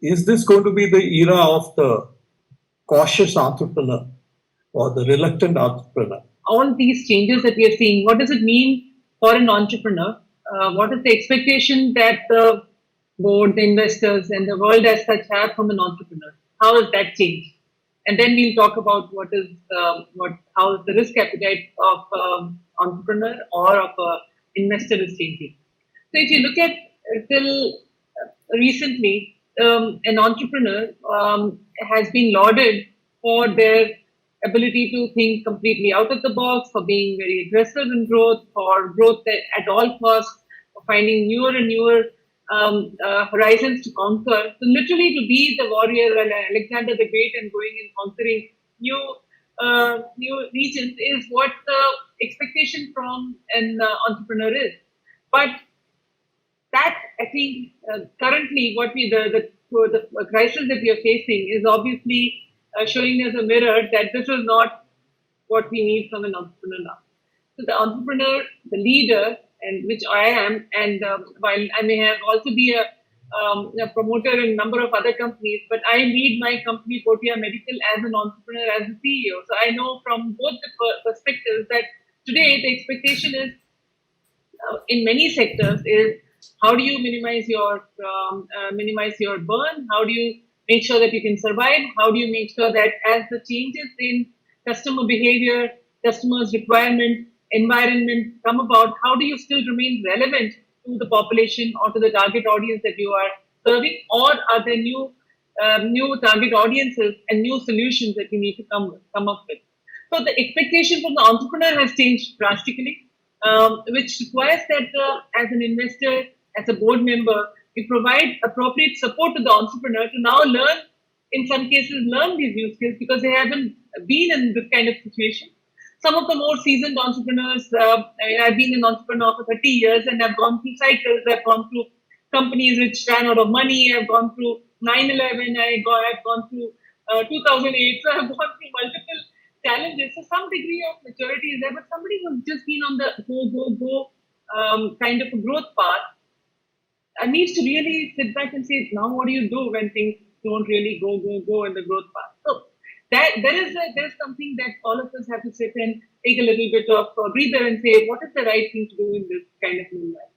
is this going to be the era of the cautious entrepreneur or the reluctant entrepreneur? All these changes that we are seeing, what does it mean for an entrepreneur? What is the expectation that the board, the investors, and the world as such have from an entrepreneur? How has that changed? And then we'll talk about how the risk appetite of entrepreneur or of investor is changing. So if you look at till recently, an entrepreneur has been lauded for their ability to think completely out of the box, for being very aggressive in growth, for growth at all costs, for finding newer and newer horizons to conquer. So literally to be the warrior and Alexander the Great and going and conquering new regions is what the expectation from an entrepreneur is. But that, I think, currently what the crisis that we are facing is obviously showing us a mirror that this is not what we need from an entrepreneur now. So the entrepreneur, the leader, and which I am, and while I may have also be a promoter in a number of other companies, but I lead my company Portea Medical as an entrepreneur, as a CEO. So I know from both the perspectives that today the expectation is in many sectors is how do you minimize your burn? How do you make sure that you can survive? How do you make sure that as the changes in customer behavior, customers' requirement, environment come about, how do you still remain relevant to the population or to the target audience that you are serving? Or are there new target audiences and new solutions that you need to come up with? So the expectation from the entrepreneur has changed drastically, which requires that as an investor, as a board member, we provide appropriate support to the entrepreneur to now in some cases, learn these new skills because they haven't been in this kind of situation. Some of the more seasoned entrepreneurs, I've been an entrepreneur for 30 years and I've gone through cycles. I've gone through companies which ran out of money. I've gone through 9/11. I've gone through 2008. So I've gone through multiple challenges. So some degree of maturity is there, but somebody who's just been on the go kind of a growth path needs to really sit back and say, now what do you do when things don't really go in the growth path? So there's something that all of us have to sit and take a little bit of a breather and say, what is the right thing to do in this kind of new life?